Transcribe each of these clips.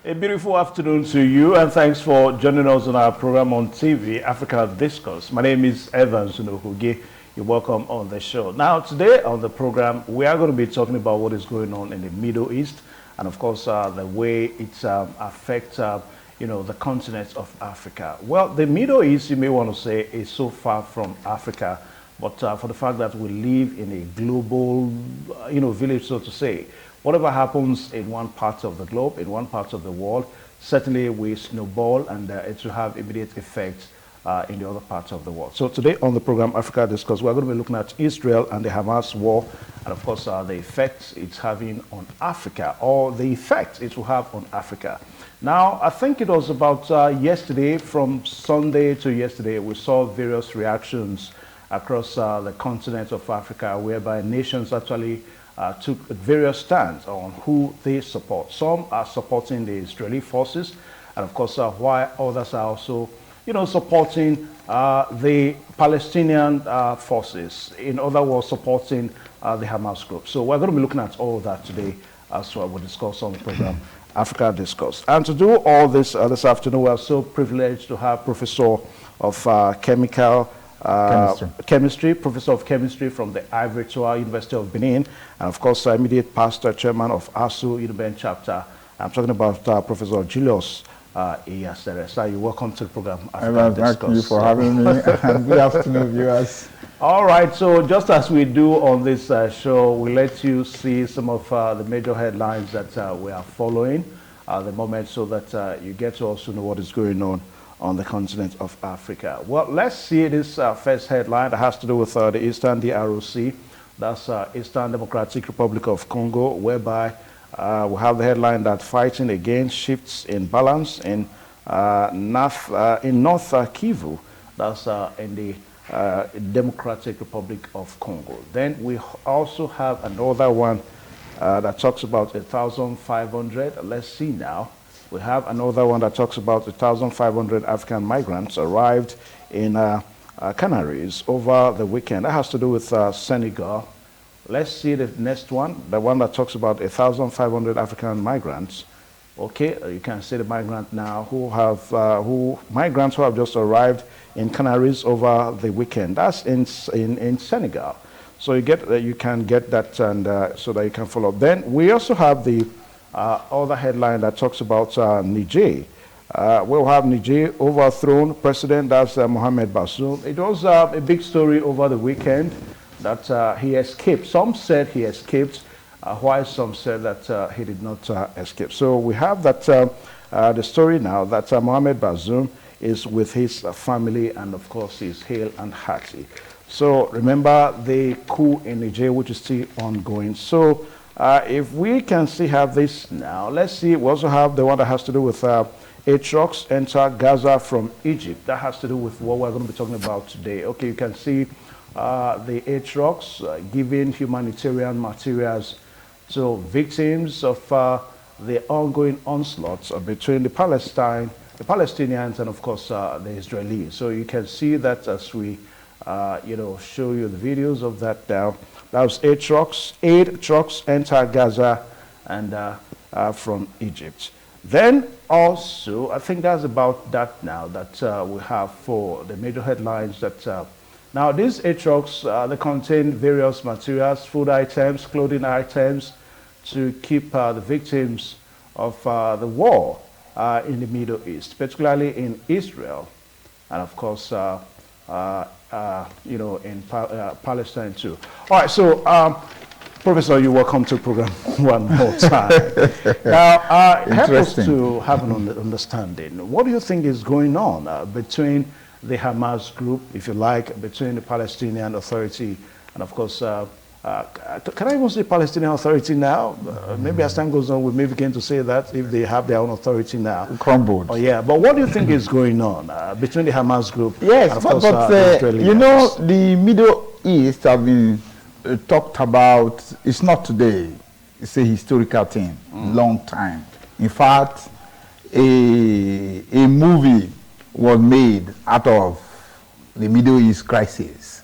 A beautiful afternoon to you, and thanks for joining us on our program on TV, Africa Discourse. My name is Evans Unohuge. You're welcome on the show. Now, today on the program, we are going to be talking about what is going on in the Middle East, and of course, the way it affects, the continent of Africa. Well, the Middle East, you may want to say, is so far from Africa, but for the fact that we live in a global, village, so to say. Whatever happens in one part of the globe, in one part of the world, certainly we snowball and it will have immediate effects in the other parts of the world. So today on the program Africa Discuss, we're going to be looking at Israel and the Hamas war, and of course the effects it's having on Africa, or the effect it will have on Africa. Now, I think it was about yesterday, from Sunday to yesterday, we saw various reactions across the continent of Africa, whereby nations actually took various stands on who they support. Some are supporting the Israeli forces, and of course, while others are also, supporting the Palestinian forces. In other words, supporting the Hamas group. So we're going to be looking at all of that today, as well. We'll discuss on the program Africa Discourse. And to do all this this afternoon, we are so privileged to have Professor of Chemistry, Professor of Chemistry from the Ivory Tower, University of Benin, and of course, immediate pastor, chairman of ASU Uniben chapter. I'm talking about Professor Julius Iyasere. Sir, you're welcome to the program. Thank you for having me, and good afternoon, viewers. All right, so just as we do on this show, we let you see some of the major headlines that we are following at the moment, so that you get to also know what is going on the continent of Africa. Well, let's see this first headline that has to do with the Eastern DRC, that's Eastern Democratic Republic of Congo, whereby we have the headline that fighting against shifts in balance in North Kivu, that's in the Democratic Republic of Congo. Then we also have another one that talks about 1,500. Let's see now. We have another one that talks about 1,500 African migrants arrived in Canaries over the weekend. That has to do with Senegal. Let's see the next one, the one that talks about 1,500 African migrants. Okay, you can see the migrant now migrants who have just arrived in Canaries over the weekend. That's in Senegal. So you can get that, and so that you can follow up. Then we also have the other headline that talks about Niger. We'll have Niger overthrown president, that's Mohamed Bazoum. It was a big story over the weekend that he escaped. Some said he escaped, while some said that he did not escape. So we have that the story now that Mohamed Bazoum is with his family, and of course he's hale and hearty. So remember the coup in Niger, which is still ongoing. So if we can have this now, let's see. We also have the one that has to do with 8 trucks enter Gaza from Egypt. That has to do with what we're going to be talking about today. Okay, you can see the 8 trucks giving humanitarian materials to victims of the ongoing onslaughts between the Palestinians, and of course the Israelis. So you can see that as we show you the videos of that now. That was 8 trucks enter Gaza and from Egypt. Then also, I think that's about that now that we have for the major headlines. That now these 8 trucks, they contain various materials, food items, clothing items, to keep the victims of the war in the Middle East, particularly in Israel, and of course in Palestine too. All right, so Professor, you're welcome to the program one more time. Now, help us to have an understanding. What do you think is going on between the Hamas group, if you like, between the Palestinian Authority, and of course, can I even say Palestinian Authority now? Maybe as time goes on, we may begin to say that if they have their own authority now. Crumbled. Oh, yeah, but what do you think is going on between the Hamas group and of course, the the Middle East have been talked about. It's not today. It's a historical thing, long time. In fact, a movie was made out of the Middle East crisis.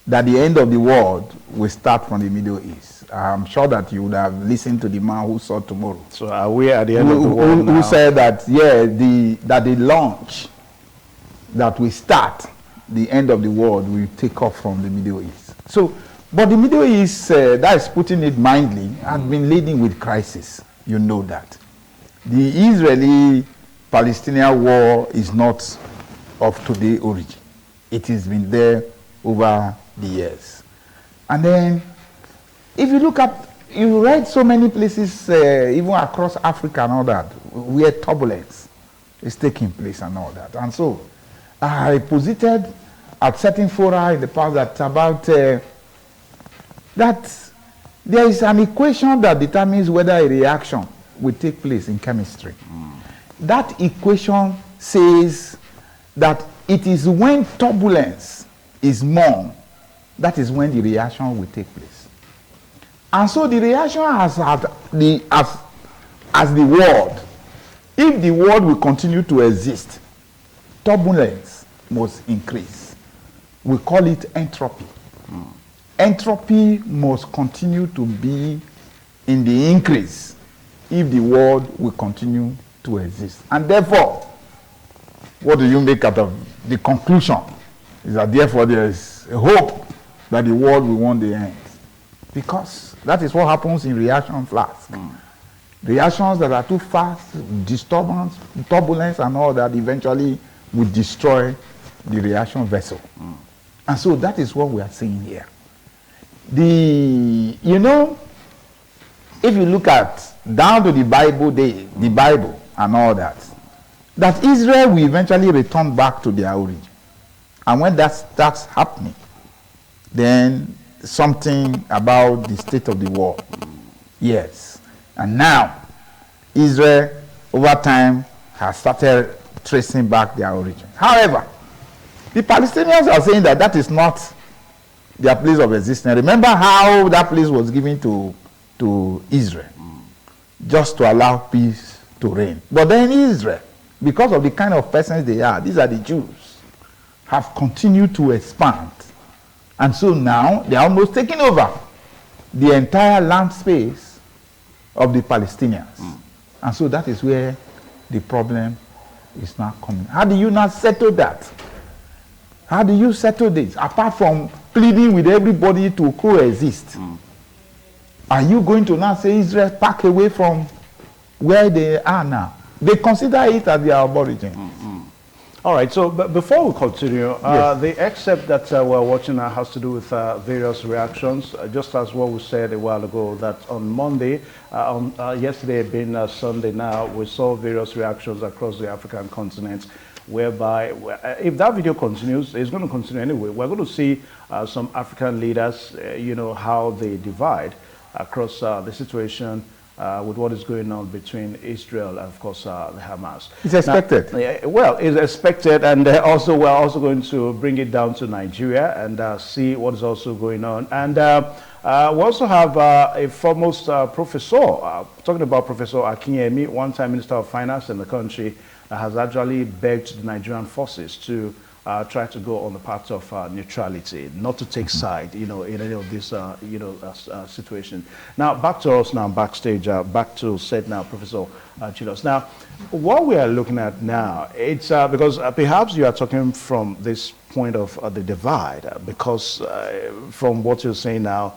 that the end of the world will start from the Middle East. I'm sure that you would have listened to the man who saw tomorrow. So are we at the end of the world now? Who said that, yeah, that the launch that we start, the end of the world will take off from the Middle East. So, but the Middle East, that is putting it mildly, has been leading with crisis. You know that. The Israeli-Palestinian war is not of today origin. It has been there over the years. And then, if you look at, you read so many places, even across Africa and all that, where turbulence is taking place and all that. And so, I posited at certain fora in the past that about that there is an equation that determines whether a reaction will take place in chemistry. That equation says that it is when turbulence is more, that is when the reaction will take place. And so the reaction as the world, if the world will continue to exist, turbulence must increase. We call it entropy. Entropy must continue to be in the increase if the world will continue to exist. And therefore, what do you make out of the conclusion? Is that therefore there is a hope that the world will one day end. Because that is what happens in reaction flasks. Reactions that are too fast, disturbance, turbulence and all that eventually will destroy the reaction vessel. And so that is what we are seeing here. You know, if you look at down to the Bible day, the Bible and all that, that Israel will eventually return back to their origin. And when that starts happening, then something about the state of the world. Yes. And now, Israel, over time, has started tracing back their origin. However, the Palestinians are saying that that is not their place of existence. Remember how that place was given to Israel, just to allow peace to reign. But then Israel, because of the kind of persons they are, these are the Jews, have continued to expand. And so now they are almost taking over the entire land space of the Palestinians. And so that is where the problem is now coming. How do you not settle that? How do you settle this? Apart from pleading with everybody to coexist, are you going to now say Israel pack away from where they are now? They consider it as their origin. All right, so before we continue, Yes. the excerpt that we're watching now has to do with various reactions, just as what we said a while ago, that on Monday, yesterday being Sunday now, we saw various reactions across the African continent, whereby, if that video continues, it's going to continue anyway, we're going to see some African leaders, you know, how they divide across the situation with what is going on between Israel and, of course, the Hamas. It's expected. Now, well, it's expected, and also we're also going to bring it down to Nigeria and see what is also going on. And we also have a foremost professor, talking about Professor Akinyemi, one-time Minister of Finance in the country, has actually begged the Nigerian forces to try to go on the path of neutrality, not to take side, you know, in any of this, situation. Now, back to us now, backstage, back to said now, Professor Chilos. Now, what we are looking at now, it's because perhaps you are talking from this point of the divide, because from what you're saying now,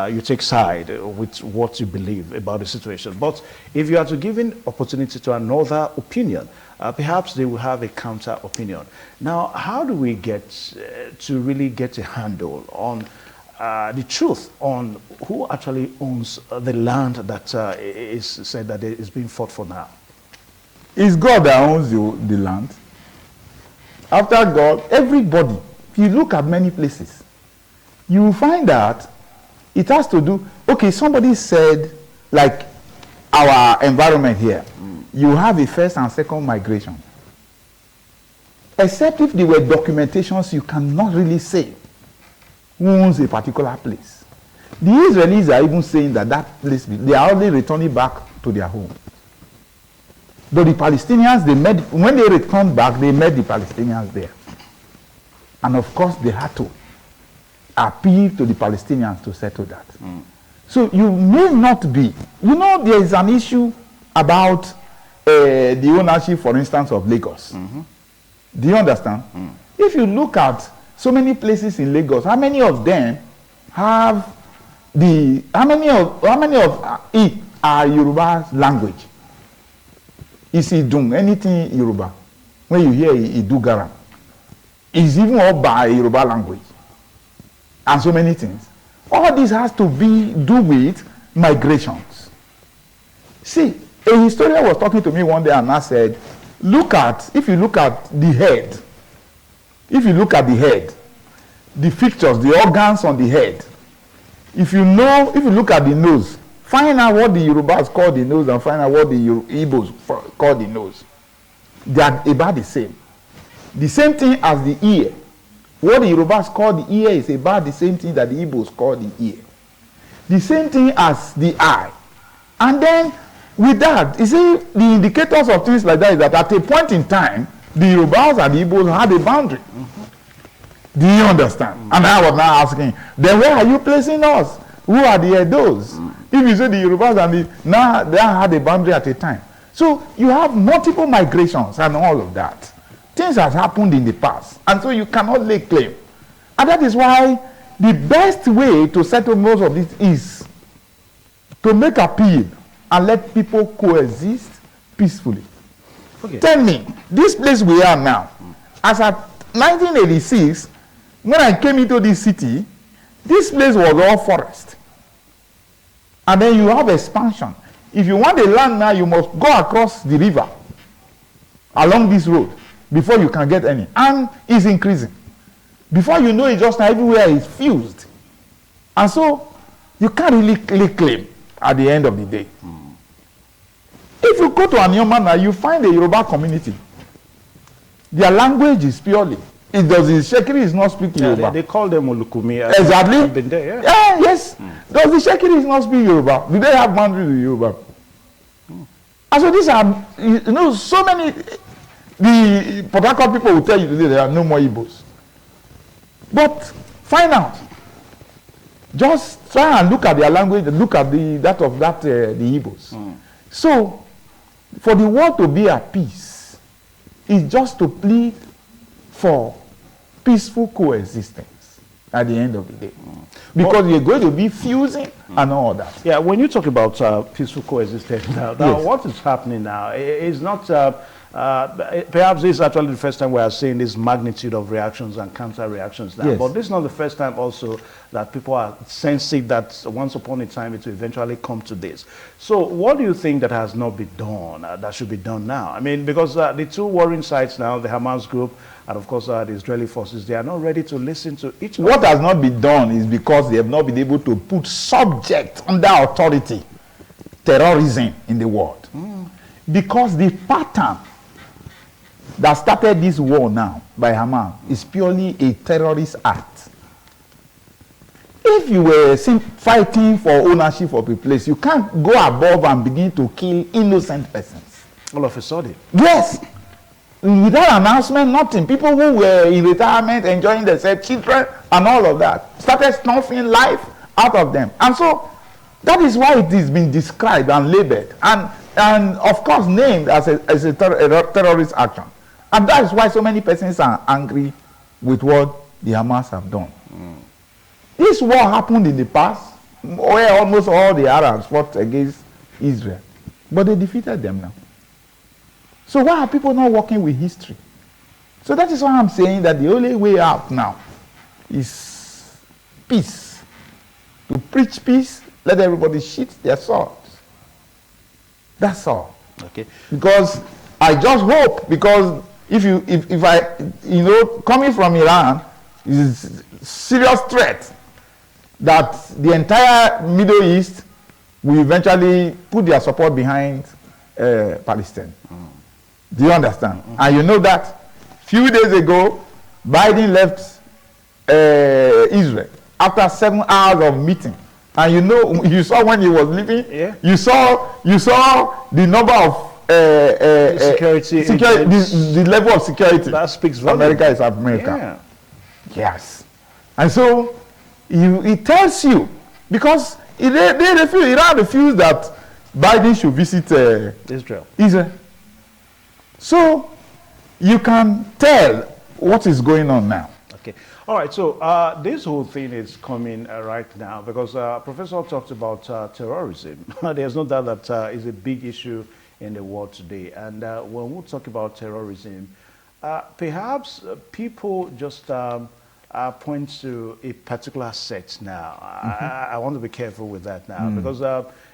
you take side with what you believe about the situation. But if you are to give an opportunity to another opinion, perhaps they will have a counter opinion. Now, how do we get to really get a handle on the truth on who actually owns the land that is said that it is being fought for now? It's God that owns the land. After God, everybody, if you look at many places, you will find that it has to do, okay, somebody said, like our environment here, you have a first and second migration. Except if there were documentations, you cannot really say who owns a particular place. The Israelis are even saying that that place, they are only returning back to their home. But the Palestinians, when they returned back, they met the Palestinians there. And of course, they had to appeal to the Palestinians to settle that. So you may not be. You know, there is an issue about the ownership, for instance, of Lagos. Do you understand? If you look at so many places in Lagos, how many of them have how many of it are Yoruba language? Is Idun, anything Yoruba? When you hear Idugara, it's even all by Yoruba language. And so many things. All this has to do with migrations. See, a historian was talking to me one day and I said, if you look at the head, the features, the organs on the head, if you look at the nose, find out what the Yorubas call the nose and find out what the Igbos call the nose. They are about the same. The same thing as the ear. What the Yorubas call the ear is about the same thing that the Igbos call the ear. The same thing as the eye. And then with that, you see, the indicators of things like that is that at a point in time, the Yorubas and the Igbos had a boundary. Do you understand? And I was now asking, then where are you placing us? Who are the Edos? If you say the Yorubas and now they had a boundary at a time. So you have multiple migrations and all of that. Things have happened in the past, and so you cannot lay claim. And that is why the best way to settle most of this is to make appeal and let people coexist peacefully. Okay. Tell me, this place we are now, as at 1986, when I came into this city, this place was all forest. And then you have expansion. If you want the land now, you must go across the river along this road before you can get any. And it's increasing. Before you know it, just now everywhere is fused. And so you can't really lay claim at the end of the day. If you go to Anyoma now, you find a Yoruba community. Their language is purely. It does the Shekiri is not speaking Yoruba. They call them Olukumi. Exactly. I've been there, Yes. Does the Shekiri is not speak Yoruba? Do they have boundaries with Yoruba? And so these are, so many. The Port Harcourt people will tell you today there are no more Igbos. But find out. Just try and look at their language, look at the Igbos. So, for the world to be at peace, is just to plead for peaceful coexistence at the end of the day. Because you're going to be fusing and all that. Yeah, when you talk about peaceful coexistence now, yes. What is happening now is not... perhaps this is actually the first time we are seeing this magnitude of reactions and counter reactions now. Yes. But this is not the first time also that people are sensing that once upon a time it will eventually come to this. So what do you think that has not been done, that should be done now? I mean, because the two warring sides now, the Hamas group and of course the Israeli forces, they are not ready to listen to each other. What has not been done is because they have not been able to put subject under authority terrorism in the world. Because the pattern that started this war now by Hamas is purely a terrorist act. If you were fighting for ownership of a place, you can't go above and begin to kill innocent persons. All of a sudden? Yes. Without announcement, nothing. People who were in retirement, enjoying themselves, children and all of that, started snuffing life out of them. And so that is why it is being described and labeled and of course named as a terrorist action. And that is why so many persons are angry with what the Hamas have done. This war happened in the past where almost all the Arabs fought against Israel. But they defeated them now. So why are people not working with history? So that is why I'm saying that the only way out now is peace. To preach peace, let everybody sheath their swords. That's all. Okay. Because I just hope, because if I coming from Iran is a serious threat that the entire Middle East will eventually put their support behind Palestine. Do you understand? And you know that few days ago, Biden left Israel after 7 hours of meeting. And you saw when he was leaving, you saw the number of security, the level of security that speaks volume. America is America. Yes. And so It tells you, because Iran refused that Biden should visit Israel. So you can tell what is going on now. Okay. All right. So this whole thing is coming right now because Professor talked about terrorism. There's no doubt that is a big issue in the world today. And when we talk about terrorism, perhaps people just point to a particular set now. I want to be careful with that now because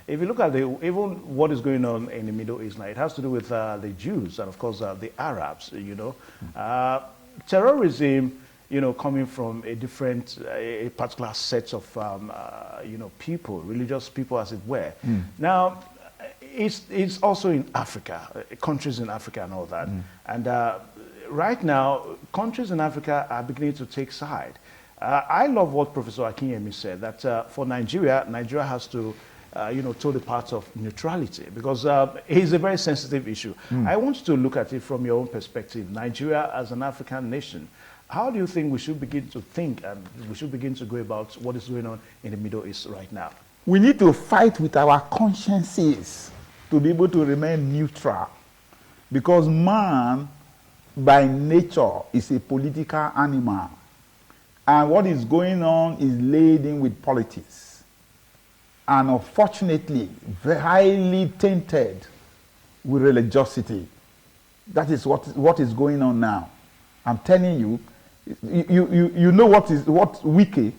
if you look at even what is going on in the Middle East now, it has to do with the Jews and of course the Arabs, you know. Terrorism, you know, coming from a different, a particular set of, you know, people, religious people as it were. Now, it's also in Africa, countries in Africa and all that. And right now, countries in Africa are beginning to take side. I love what Professor Akinyemi said, that for Nigeria, Nigeria has to, you know, toe the path of neutrality because it's a very sensitive issue. I want you to look at it from your own perspective. Nigeria as an African nation, how do you think we should begin to think and we should begin to go about what is going on in the Middle East right now? We need to fight with our consciences to be able to remain neutral because man by nature is a political animal and what is going on is laden with politics and unfortunately very highly tainted with religiosity. That is what is going on now. I'm telling you, you know what Wike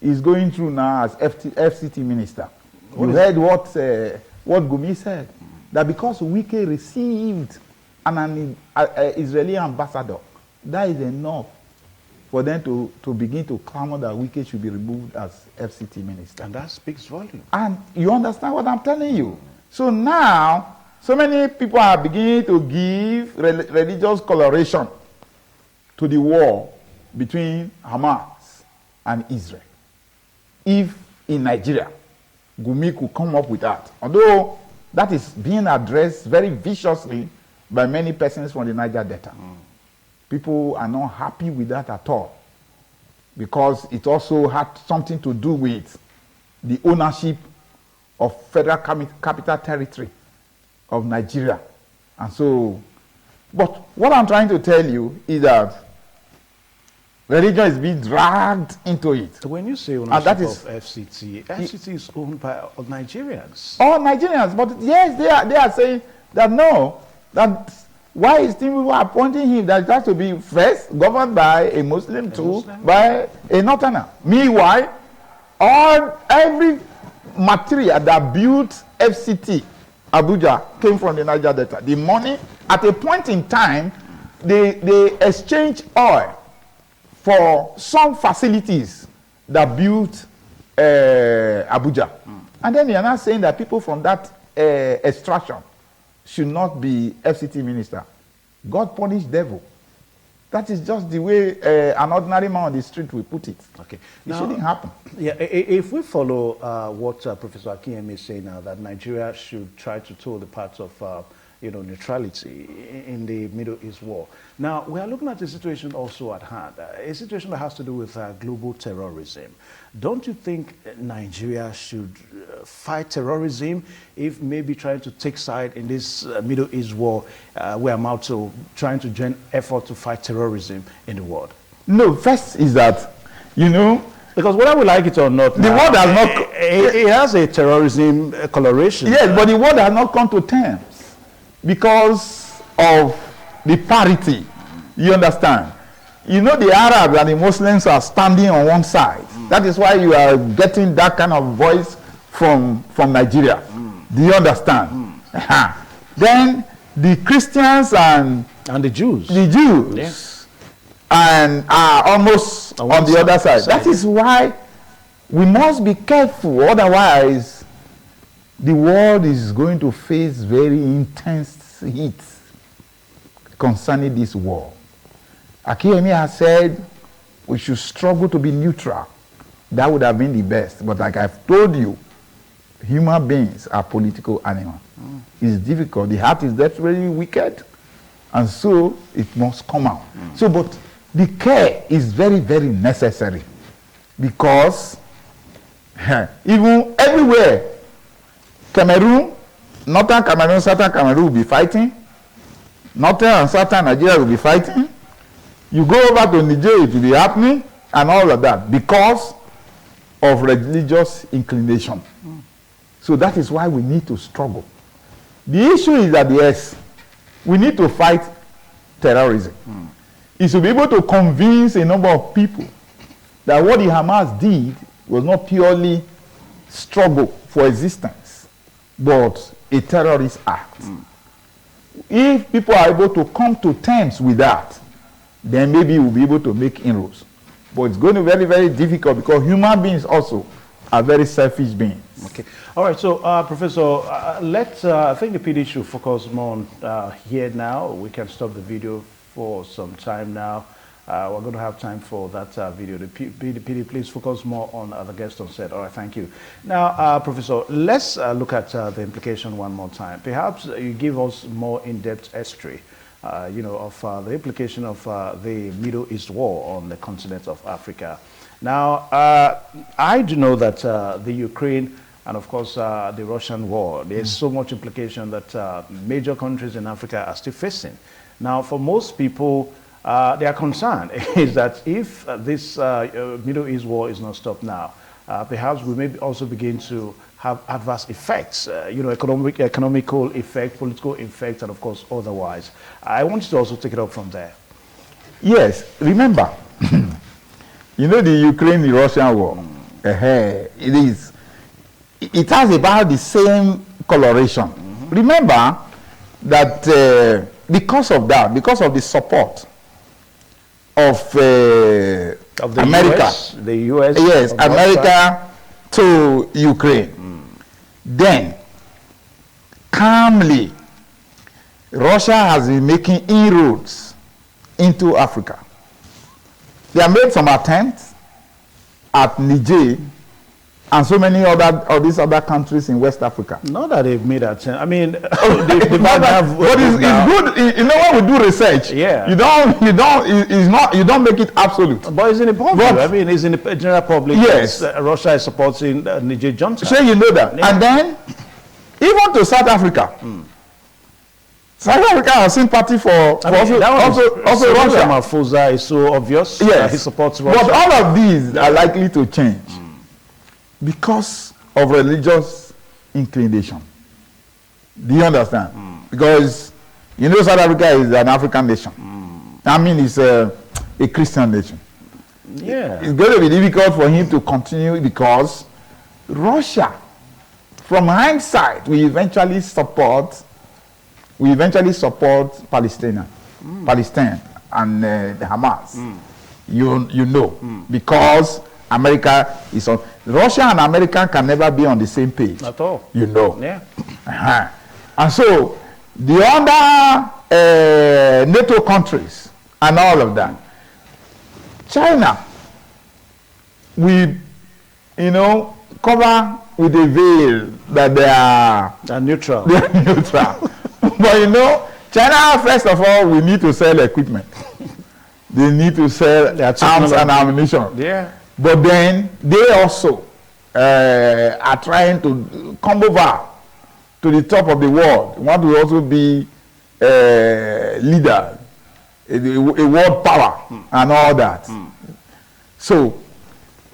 is going through now as FCT minister. You heard what Gumi said, that because Wike received an Israeli ambassador, that is enough for them to begin to clamor that Wike should be removed as FCT minister. And that speaks volume. And you understand what I'm telling you? So now, so many people are beginning to give religious coloration to the war between Hamas and Israel. If in Nigeria, Gumi could come up with that, although that is being addressed very viciously by many persons from the Niger Delta. People are not happy with that at all because it also had something to do with the ownership of Federal Capital Territory of Nigeria. And so, but what I'm trying to tell you is that religion is being dragged into it. So when you say ownership of FCT, FCT is owned by Nigerians. All Nigerians, but yes, they are saying that no, that why is people appointing him that it has to be first governed by a Muslim, by a Northerner. Meanwhile, every material that built FCT Abuja came from the Niger Delta. The money, at a point in time, they exchanged oil for some facilities that built Abuja. And then they are not saying that people from that extraction should not be FCT minister. God punish devil. That is just the way an ordinary man on the street will put it. Okay, it shouldn't happen. Yeah, if we follow what Professor Akinyemi is saying now, that Nigeria should try to toe the path of you know, neutrality in the Middle East war. Now, we are looking at a situation also at hand, a situation that has to do with global terrorism. Don't you think Nigeria should fight terrorism if maybe trying to take side in this Middle East war we are out to trying to join effort to fight terrorism in the world? No, first is that, you know, because whether we like it or not, the world has not... It has a terrorism coloration. Yes, but the world has not come to terms because of the parity. You understand? You know, the Arabs and the Muslims are standing on one side. That is why you are getting that kind of voice from Nigeria. Do you understand? Then the Christians and the Jews. Yes. And are almost on the other side. That is why we must be careful, otherwise the world is going to face very intense heat concerning this war. Akinyemi has said we should struggle to be neutral. That would have been the best. But like I've told you, human beings are political animals. It's difficult. The heart is desperately wicked, and so it must come out. So, but the care is very, very necessary. because even everywhere, Cameroon, northern Cameroon, southern Cameroon will be fighting. Northern and southern Nigeria will be fighting. You go over to Niger, it will be happening, and all of that because of religious inclination. So that is why we need to struggle. The issue is that, yes, we need to fight terrorism. Is to be able to convince a number of people that what the Hamas did was not purely struggle for existence, but a terrorist act. If people are able to come to terms with that, then maybe we'll be able to make inroads. But it's going to be very, very difficult because human beings also are very selfish beings. Okay. All right. So, Professor, I think the PD should focus more on here now. We can stop the video for some time now. We're going to have time for that video. The PD, please focus more on the guest on set. All right. Thank you. Now, Professor, let's look at the implication one more time. Perhaps you give us more in-depth history, of the implication of the Middle East war on the continent of Africa. Now, I do know that the Ukraine and, of course, the Russian war, there's so much implication that major countries in Africa are still facing. Now, for most people, their concern is that if this Middle East war is not stopped now, perhaps we may also begin to have adverse effects, economical effect, political effects, and, of course, otherwise. I want you to also take it up from there. Yes, remember, you know the Ukraine-Russian war, it has about the same coloration. Remember that because of the support of the America, US, the US, yes, America to Ukraine, then calmly Russia has been making inroads into Africa. They have made some attempts at Niger and so many of these other countries in West Africa. Not that they've made attempts. I mean, but it's good. You know, when we do research, yeah, you don't make it absolute. But it's in the public. I mean, it's in the general public. Yes, Russia is supporting Niger Johnson. Sure, you know that. Yeah. And then even to South Africa. South Africa has sympathy for also Russia. Ramaphosa is so obvious. Yes, he supports Russia. But all of these are likely to change because of religious inclination. Do you understand? Because you know South Africa is an African nation. I mean, it's a Christian nation. Yeah, it's going to be difficult for him to continue because Russia, from hindsight, we eventually support Palestine and the Hamas. You know, because America is on. Russia and America can never be on the same page. At all. You know. Yeah. And so the other NATO countries and all of that, China, we, cover with a veil that they are neutral. They are neutral. But China, first of all, we need to sell equipment. They need to sell arms and ammunition. Yeah. But then they also are trying to come over to the top of the world. Want to also be leader, a world power, and all that. So,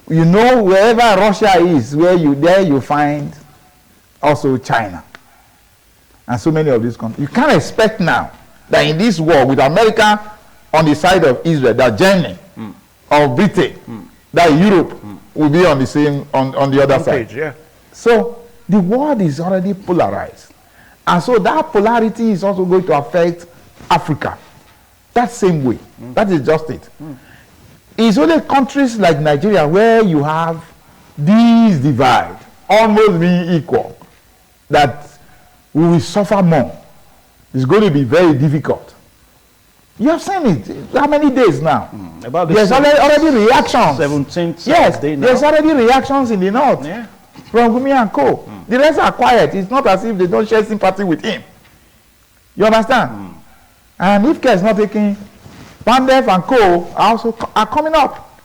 wherever Russia is, there you find also China. And so many of these countries. You can't expect now that in this war with America on the side of Israel, that Germany or Britain, that Europe will be on the same on the other side. Yeah. So the world is already polarized. And so that polarity is also going to affect Africa. That same way. That is just it. It's only countries like Nigeria where you have these divide almost being equal that we will suffer more. It's going to be very difficult. You have seen it. How many days now? There's already reactions. 17th. Yes, there's already reactions in the north from Gumi and Co. The rest are quiet. It's not as if they don't share sympathy with him. You understand? And if care is not taken, Pandef and Co. are coming up.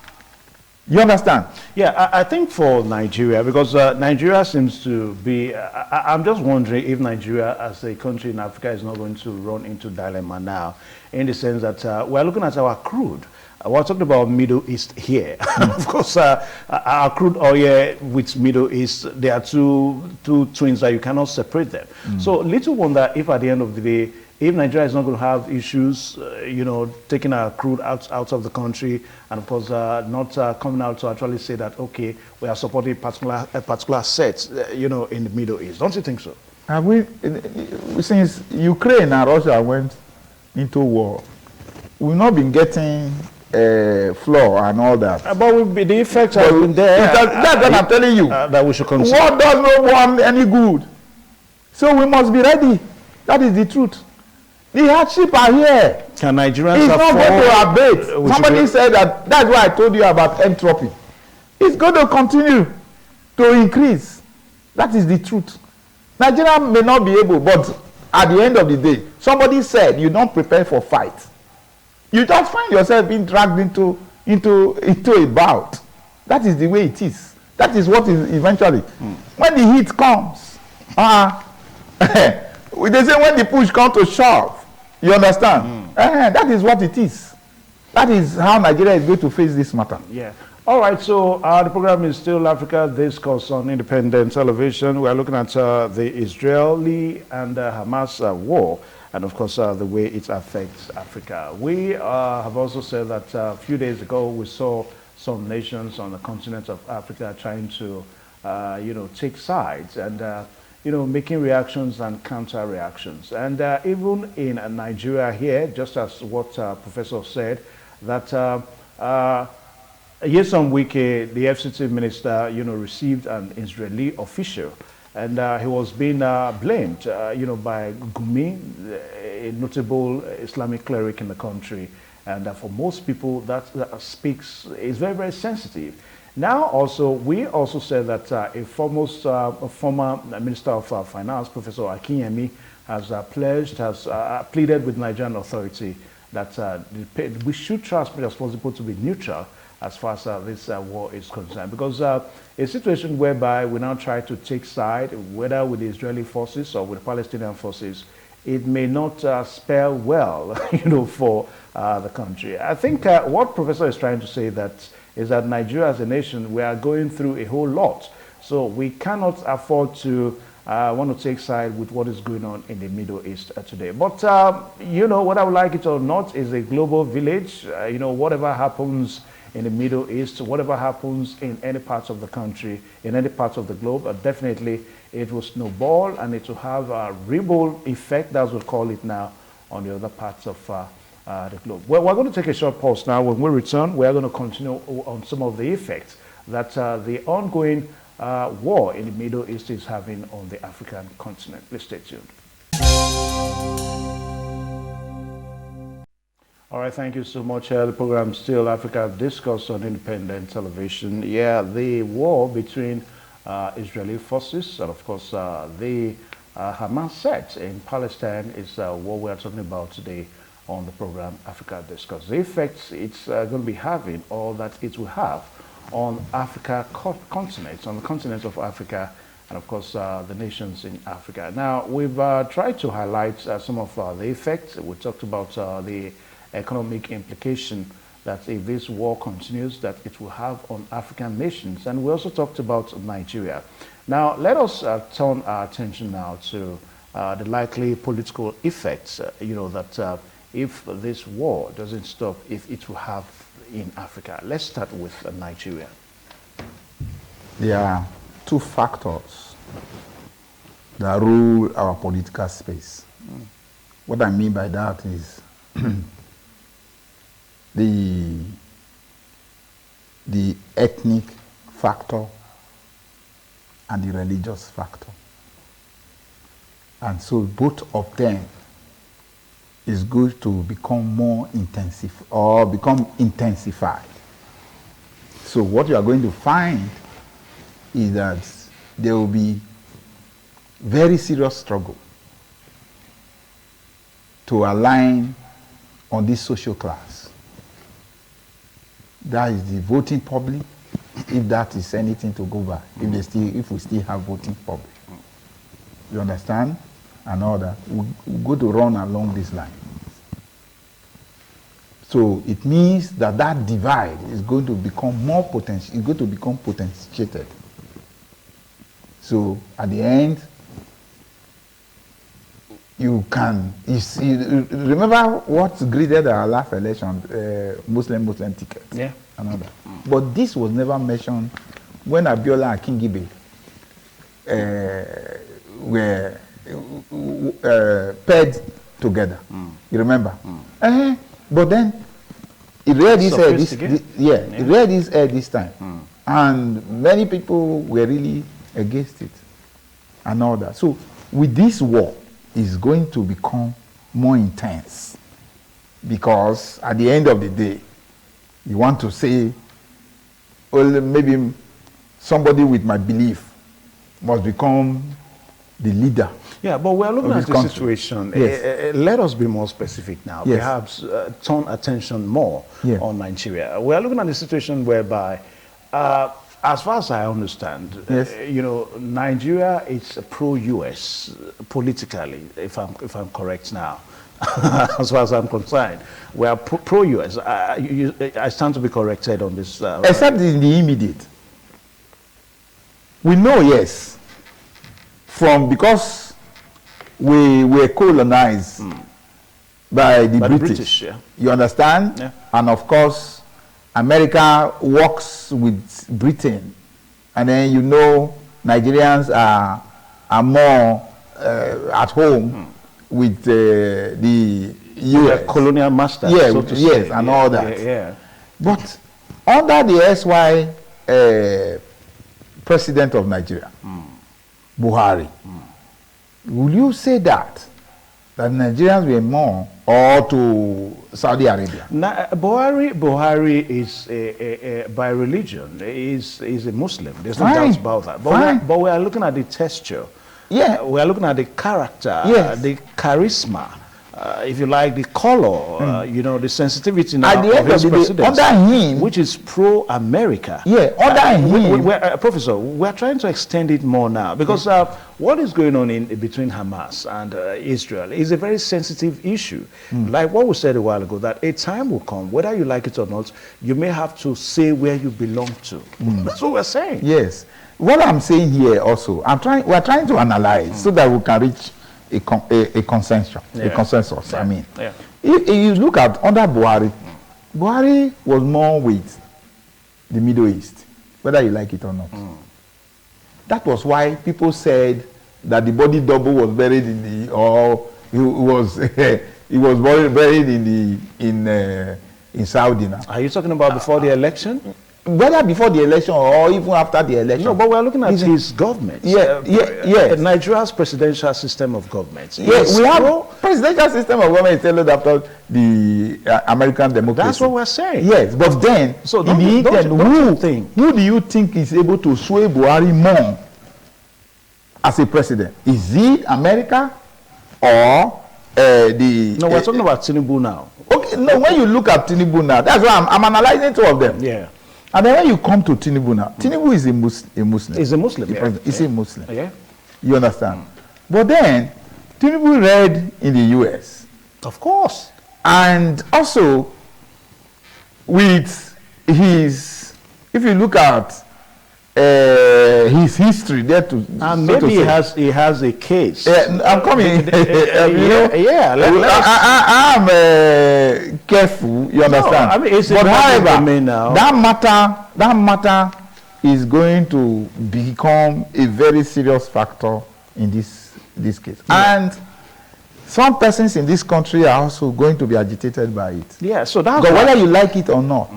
You understand? Yeah, I think for Nigeria, because Nigeria seems to be, I'm just wondering if Nigeria as a country in Africa is not going to run into dilemma now, in the sense that we're looking at our crude. We're talking about Middle East here. Of course, our crude oil with Middle East, there are two twins that you cannot separate them. So little wonder if at the end of the day, if Nigeria is not going to have issues, you know, taking our crude out of the country, and of course not coming out to actually say that, okay, we are supporting a particular set, you know, in the Middle East. Don't you think so? Have we, since Ukraine and Russia went into war, we've not been getting flour and all that. But the effects have been there. That's what I'm telling you. That we should consider. War does not want any good. So we must be ready. That is the truth. The hardship are here. Can Nigerians it's not going to abate. Somebody said that. That's why I told you about entropy. It's going to continue to increase. That is the truth. Nigeria may not be able, but at the end of the day, somebody said you don't prepare for fight. You just find yourself being dragged into a bout. That is the way it is. That is what is eventually. When the heat comes, they say when the push comes to shove, you understand? That is what it is. That is how Nigeria is going to face this matter. Yeah. All right, so the program is still Africa Discourse on Independent Television. We are looking at the Israeli and Hamas war, and of course the way it affects Africa. We have also said that a few days ago we saw some nations on the continent of Africa trying to, you know, take sides and you know, making reactions and counter reactions. And even in Nigeria here, just as what Professor said, that Yesom Wike, the FCT minister, you know, received an Israeli official, and he was being blamed, you know, by Gumi, a notable Islamic cleric in the country. And for most people, that is very, very sensitive. Now, also, we also said that a former Minister of Finance, Professor Akinyemi, has pleaded with Nigerian authority that we should try as much as possible to be neutral as far as this war is concerned. Because a situation whereby we now try to take side, whether with the Israeli forces or with the Palestinian forces, it may not spell well, you know, for the country. I think what Professor is trying to say is that Nigeria as a nation, we are going through a whole lot. So we cannot afford to want to take side with what is going on in the Middle East today. But, you know, whether we like it or not, is a global village. You know, whatever happens in the Middle East, whatever happens in any parts of the country, in any parts of the globe, definitely it will snowball and it will have a ripple effect, as we'll call it now, on the other parts of the globe. Well, we're going to take a short pause now. When we return, we're going to continue on some of the effects that the ongoing war in the Middle East is having on the African continent. Please stay tuned. All right, thank you so much. The program still Africa Discourse on Independent Television. Yeah, the war between Israeli forces and, of course, the Hamas set in Palestine is what we are talking about today on the program Africa Discourse. The effects it's going to be having, or that it will have, on Africa continent, on the continent of Africa, and of course the nations in Africa. Now, we've tried to highlight some of the effects. We talked about the economic implication that if this war continues, that it will have on African nations. And we also talked about Nigeria. Now, let us turn our attention now to the likely political effects, you know, that if this war doesn't stop, if it will have in Africa. Let's start with Nigeria. There are two factors that rule our political space. What I mean by that is the ethnic factor and the religious factor. And so both of them is going to become more intensive or become intensified. So what you are going to find is that there will be very serious struggle to align on this social class. That is the voting public if that is anything to go by, if we still have voting public. You understand? And all that. We go to run along this line. So it means that that divide is going to become more potential. It's going to become potentiated. So at the end, you see, remember what greeted our last election, Muslim ticket. Yeah. Another. But this was never mentioned when Abiola and Kingibe were paired together. You remember? But then it read his head it read his head this time. And many people were really against it and all that. So with this war, it's going to become more intense, because at the end of the day, you want to say, well, maybe somebody with my belief must become the leader. Yeah, but we're looking at the situation. Yes. Let us be more specific now. Yes. Perhaps turn attention more on Nigeria. We're looking at the situation whereby, as far as I understand, you know, Nigeria is pro-US politically, if I'm correct now. As far as I'm concerned, we are pro-US. I stand to be corrected on this. Except in the immediate. We know, yes, because we were colonized by the British. You understand? Yeah. And of course, America works with Britain. And then, you know, Nigerians are more at home with the US. Colonial masters, so to say. And all that. Yeah. But under the SY president of Nigeria, Buhari, will you say that Nigerians were more, or to Saudi Arabia? Buhari is by religion is a Muslim. There's no doubt about that. But we are looking at the texture. Yeah. We are looking at the character, the charisma, if you like, the color, you know, the sensitivity now at the end of the day, under him, which is pro-America. Yeah, under him. Professor, we're trying to extend it more now, because what is going on between Hamas and Israel is a very sensitive issue. Like what we said a while ago, that a time will come, whether you like it or not, you may have to say where you belong to. That's what we're saying. Yes. What I'm saying here also, we're trying to analyze so that we can reach a consensus. A consensus. I mean, if you look at under Buhari, Buhari was more with the Middle East, whether you like it or not. That was why people said that the body double was buried in the, or he was buried in Saudi now. Are you talking about before the election? Whether before the election or even after the election. No, but we're looking at his government. Nigeria's presidential system of government. Yes, we have presidential system of government tailored after the American democracy. That's what we're saying. Yes, but then, so who do you think is able to sway Buhari more as a president? Is it America or the... No, we're talking about Tinubu now. Okay, no, when you look at Tinubu now, that's why I'm analyzing two of them. Yeah. And then when you come to Tinubu now, Tinubu is a Muslim. He's a Muslim, He's a Muslim. Yeah. You understand? But then, Tinubu read in the US. Of course. And also, with his, if you look at his history there to... And maybe he has a case. I'm coming. I'm careful, you understand? No, I mean, it's but however, that matter is going to become a very serious factor in this case. And some persons in this country are also going to be agitated by it. Yeah, so that's whether you like it or not.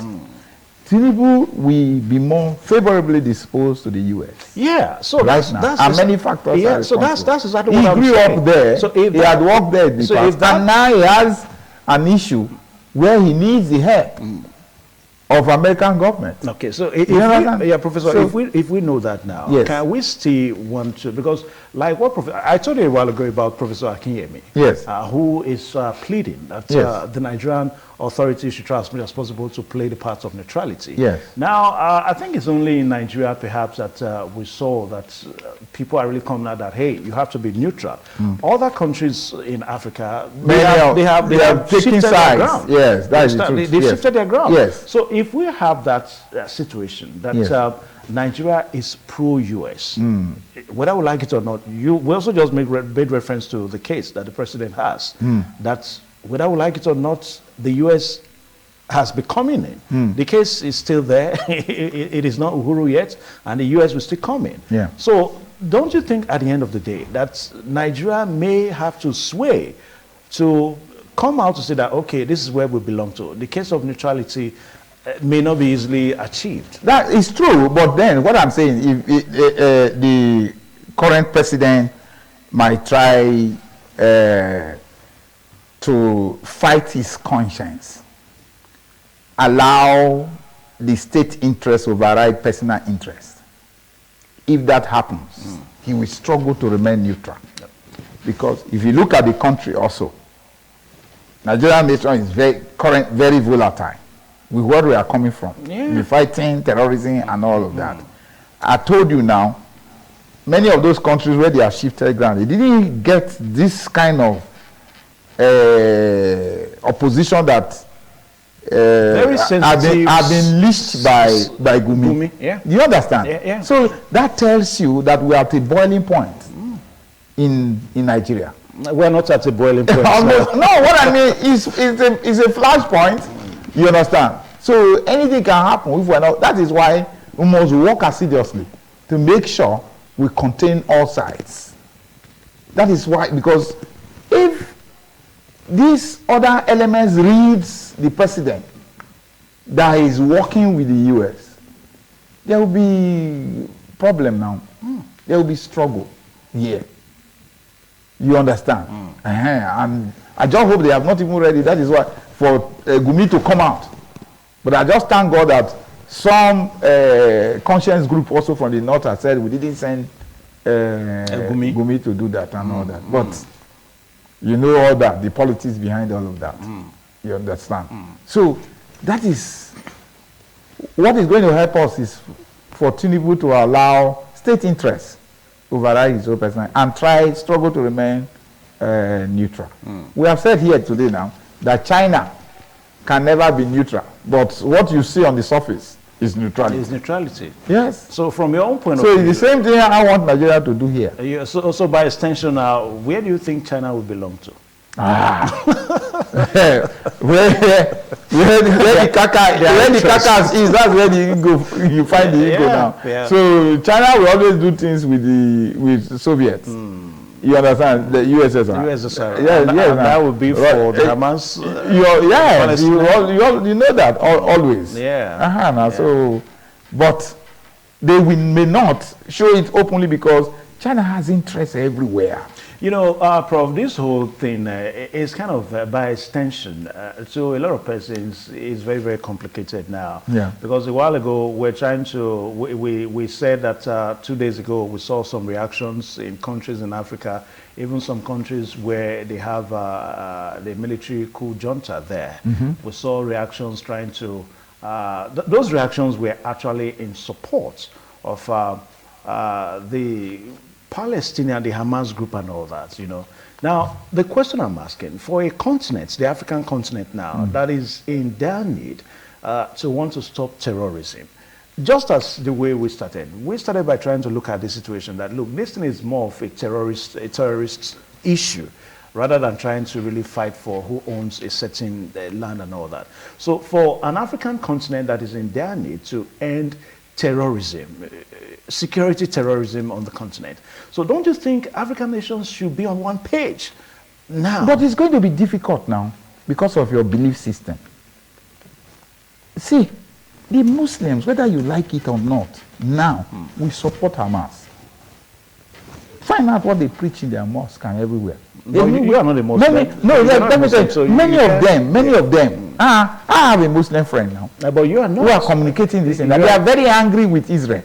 Tinubu will be more favorably disposed to the U.S. Yeah, so right now, and many factors. Yeah, so that's exactly what I'm saying. He grew up there. So he had worked there in the past, and now he has an issue where he needs the help. of American government. Okay, so Professor, so, if we know that now, yes. can we still want to, because like what I told you a while ago about Professor Akinyemi, yes, who is pleading that the Nigerian authorities should try as much as possible to play the part of neutrality. Yes. Now, I think it's only in Nigeria perhaps that we saw that people are really coming out that, hey, you have to be neutral. Other countries in Africa, they have taken sides. Their ground. Yes, that is true. They've shifted their ground. Yes. So if we have that situation, that Nigeria is pro-US, whether we like it or not, we also just made reference to the case that the president has, that whether we like it or not, the US has been coming in. The case is still there. It is not Uhuru yet, and the US will still come in. Yeah. So don't you think at the end of the day that Nigeria may have to sway to come out to say that, okay, this is where we belong to? The case of neutrality may not be easily achieved. That is true, but then what I'm saying, if the current president might try to fight his conscience, allow the state interest override personal interest. If that happens, he will struggle to remain neutral. Yep. Because if you look at the country also, Nigerian nation is very volatile with where we are coming from. Yeah. We're fighting terrorism and all of that. I told you now, many of those countries where they have shifted ground, they didn't get this kind of opposition that have been leashed by Gumi. Yeah. You understand? Yeah, yeah. So that tells you that we are at a boiling point in Nigeria. We're not at a boiling point. No, what I mean is a flashpoint. You understand? So anything can happen if we're not. That is why we must work assiduously to make sure we contain all sides. That is why, because if these other elements reads the president that is working with the US, there will be problem now. There will be struggle here. You understand? And I just hope they have not even ready. That is why for Gumi to come out. But I just thank God that some conscience group also from the north has said we didn't send Gumi to do that and all that. But you know all that, the politics behind all of that. You understand? So that is what is going to help us is for Tinubu to allow state interests override his own personal and struggle to remain neutral. We have said here today now that China can never be neutral, but what you see on the surface is neutrality. Is neutrality. Yes. So from your own point of view. So it's the same thing I want Nigeria to do here. So by extension now, where do you think China will belong to? Where the caca is, that's where the ego, you find the ego now. Yeah. So China will always do things with the Soviets. You understand? The USSR. That would be for the Hamas. You know that always. Yeah. So, but they may not show it openly because China has interests everywhere. You know, Prof, this whole thing is kind of by extension to a lot of persons is very, very complicated now. Yeah. Because a while ago, we said that 2 days ago we saw some reactions in countries in Africa, even some countries where they have the military coup junta there. We saw reactions trying to, those reactions were actually in support of the Palestinian, the Hamas group and all that, you know. Now, the question I'm asking, for a continent, the African continent now, that is in dire need to want to stop terrorism, just as the way we started by trying to look at the situation that, look, this thing is more of a terrorist issue rather than trying to really fight for who owns a certain land and all that. So for an African continent that is in dire need to end terrorism, security terrorism on the continent. So don't you think African nations should be on one page now? But it's going to be difficult now because of your belief system. See, the Muslims, whether you like it or not, now we support Hamas. Find out what they preach in their mosque and everywhere. No, you are not a Muslim. Let me tell you, many of them. I have a Muslim friend now. But you are not. Who are communicating this, and they are very angry with Israel.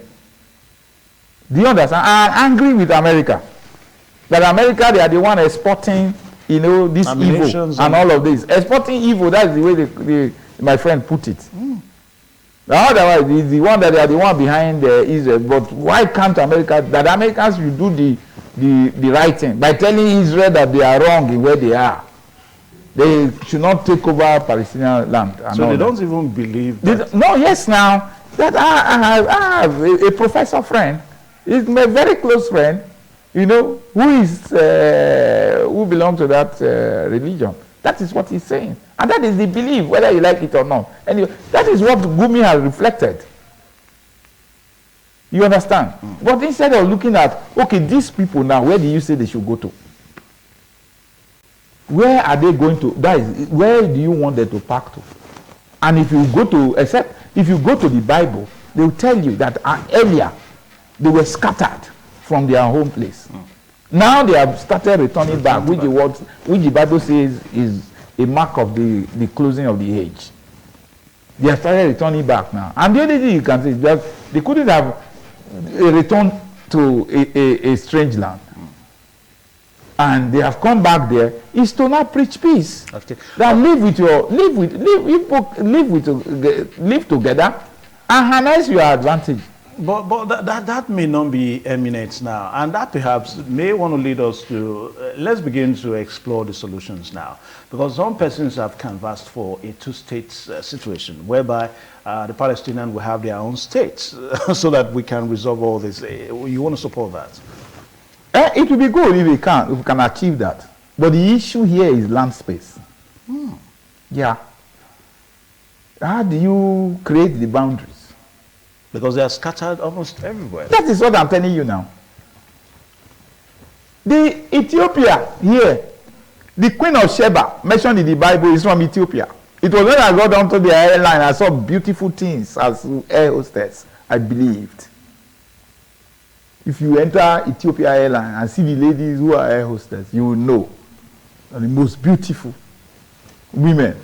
Do you understand? Are angry with America. That America, they are the one exporting, you know, this evil and all of this. Exporting evil, that's the way my friend put it. Otherwise, the one that they are the one behind Israel. But why can't America, that Americans should do the right thing by telling Israel that they are wrong in where they are? They should not take over Palestinian land. And so they don't even believe that? No, yes, now. That I have a professor friend. He's my very close friend, you know, who belongs to that religion. That is what he's saying. And that is the belief, whether you like it or not. Anyway, that is what Gumi has reflected. You understand? But instead of looking at, okay, these people now, where do you say they should go to? Where are they going to? That is, where do you want them to pack to? And if you go to, except if you go to the Bible, they will tell you that earlier they were scattered from their home place. Now they have started returning back, which the Bible says is a mark of the closing of the age. They have started returning back now. And the only thing you can say is that they couldn't have returned to a strange land. And they have come back there is to now preach peace. Okay. That live together and harness your advantage. But that may not be eminent now, and that perhaps may want to lead us to, let's begin to explore the solutions now. Because some persons have canvassed for a two-state situation, whereby the Palestinians will have their own states, so that we can resolve all this. You want to support that? It will be good if we can achieve that. But the issue here is land space. Yeah. How do you create the boundaries? Because they are scattered almost everywhere. That is what I'm telling you now. The Ethiopia here, the Queen of Sheba mentioned in the Bible is from Ethiopia. It was when I got down to the airline, I saw beautiful things as air hostess, I believed. If you enter Ethiopia Airline and see the ladies who are air hostess, you will know that the most beautiful women,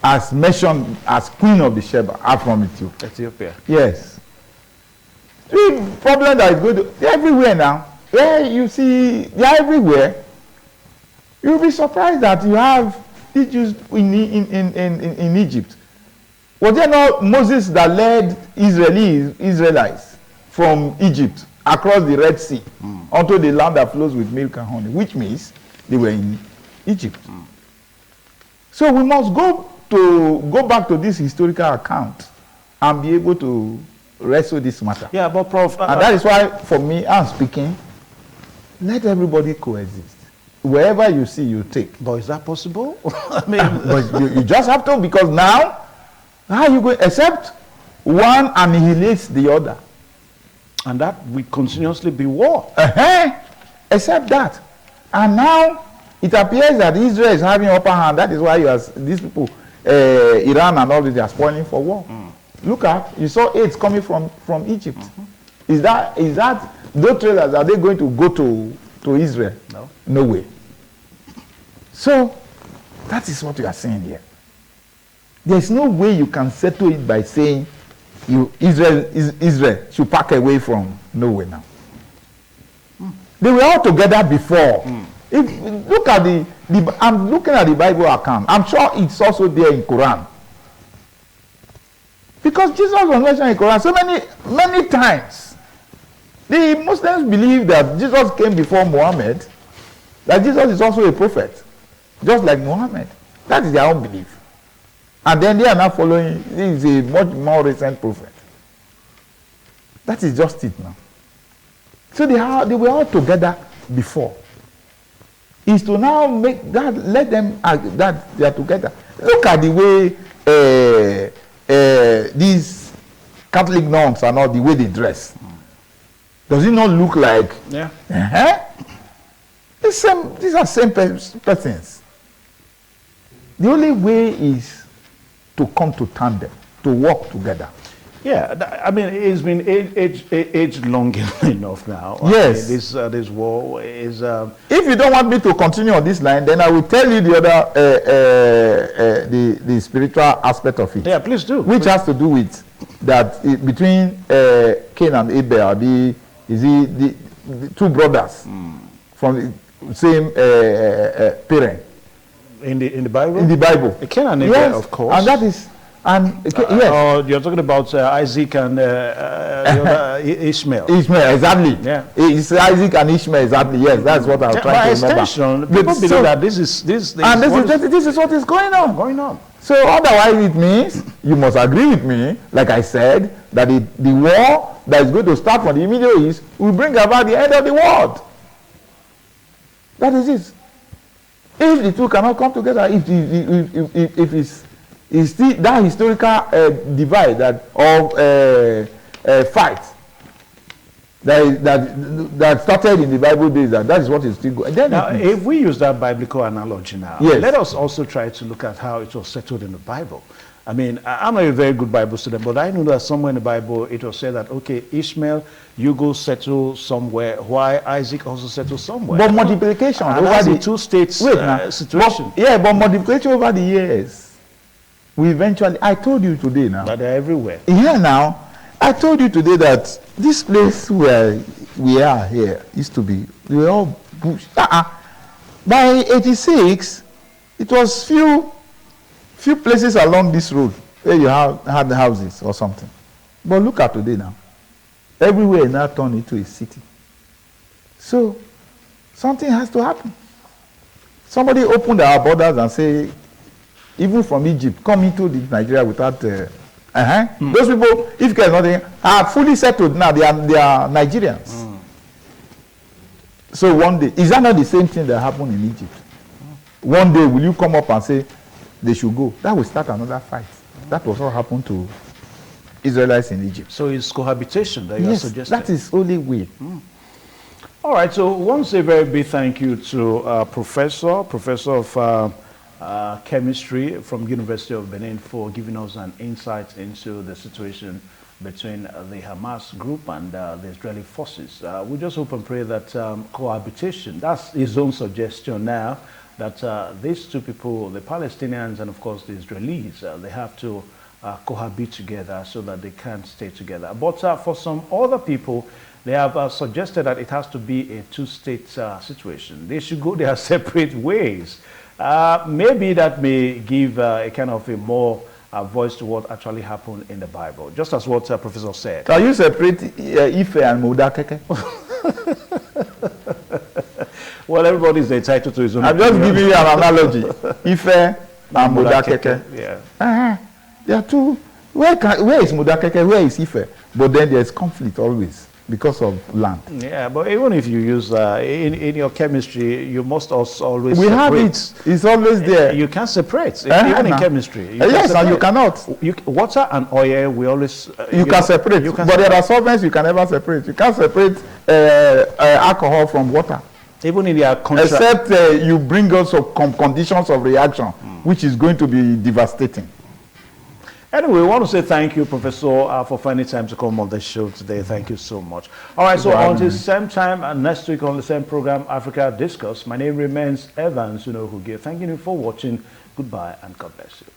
as mentioned as Queen of the Sheba, are from Ethiopia. Yes. The problem that is going to everywhere now, where you see, they're everywhere. You'll be surprised that you have the Jews in Egypt. Was there not Moses that led Israelites from Egypt across the Red Sea onto the land that flows with milk and honey, which means they were in Egypt. So we must go back to this historical account and be able to wrestle this matter. Yeah, but Prof, and that is why, for me, I'm speaking, let everybody coexist. Wherever you see, you take. But is that possible? I mean, but you just have to, because now, how are you going, except one annihilates the other. And that will continuously be war. Except that. And now, it appears that Israel is having upper hand. That is why these people, Iran and all this, they are spoiling for war. Look at, you saw AIDS coming from Egypt. Is that those trailers, are they going to go to Israel? No. No way. So, that is what we are saying here. There's no way you can settle it by saying Israel should pack away from nowhere now. They were all together before. If look at I'm looking at the Bible account. I'm sure it's also there in Quran. Because Jesus was mentioned in Quran so many times. The Muslims believe that Jesus came before Muhammad, that Jesus is also a prophet, just like Muhammad. That is their own belief. And then they are now following, this is a much more recent prophet. That is just it now. So they were all together before. Is to now make that, let them that they are together. Look at the way these Catholic nuns and all, the way they dress. Does it not look like? Yeah. These are same persons. The only way is to come to tandem, to work together. Yeah, I mean, it's been aged long enough now. Yes. I mean, this war is... If you don't want me to continue on this line, then I will tell you the other, the spiritual aspect of it. Yeah, please do. Which has to do with that between Cain and Abel, the two brothers from the same parent. In the Bible? In the Bible. Cain and Abel, yes, of course. and that is... yes. Oh, you're talking about Isaac and the other Ishmael. Ishmael, exactly. Yeah. It's Isaac and Ishmael, exactly. Yes, that's what I was trying to remember. By extension, people believe that this is what is going on. Going on. So otherwise it means, you must agree with me, like I said, that the war that is going to start from the Middle East will bring about the end of the world. That is it. If the two cannot come together, if it's still that historical divide that of fight that started in the Bible days, that is what is still going. Now, if we use that biblical analogy now, yes, let us also try to look at how it was settled in the Bible. I mean, I'm not a very good Bible student, but I know that somewhere in the Bible it was said that, okay, Ishmael, you go settle somewhere, why Isaac also settle somewhere. But multiplication over the two states situation. But multiplication over the years, we eventually, I told you today now. But they're everywhere. Here now, I told you today that this place where we are here used to be, we were all bush. By 86, it was few places along this road where you had the houses or something. But look at today now. Everywhere now turned into a city. So, something has to happen. Somebody opened our borders and say, even from Egypt, come into Nigeria without... Those people, if there's nothing, are fully settled now. They are Nigerians. So one day, is that not the same thing that happened in Egypt? One day, will you come up and say, they should go? That will start another fight. That was what happened to Israelites in Egypt. So it's cohabitation that you are suggesting? That is only way. All right, so once a very big thank you to Professor of Chemistry from University of Benin for giving us an insight into the situation between the Hamas group and the Israeli forces. We just hope and pray that cohabitation, that's his own suggestion now, that these two people, the Palestinians and of course the Israelis, they have to cohabit together so that they can stay together. But for some other people, they have suggested that it has to be a two-state situation. They should go their separate ways. Maybe that may give a kind of a more voice to what actually happened in the Bible, just as what Professor said. Can you separate Ife and Modakeke? Well, everybody is entitled to his own. I'm just giving you an analogy. Ife and Modakeke. Yeah. There are two. Where is Modakeke? Where is Ife? But then there's conflict always because of land. Yeah, but even if you use in your chemistry, you must also always we separate. have it. It's always there. You can separate even in chemistry. Yes, and you cannot. Water and oil, we always you can separate. But there are solvents you can never separate. You can't separate alcohol from water. Even in their contract. Except you bring also conditions of reaction, which is going to be devastating. Anyway, we want to say thank you, Professor, for finding time to come on the show today. Thank you so much. All right, so until same time and next week on the same program, Africa Discourse, my name remains Evans Unohugie. Thanking you for watching. Goodbye and God bless you.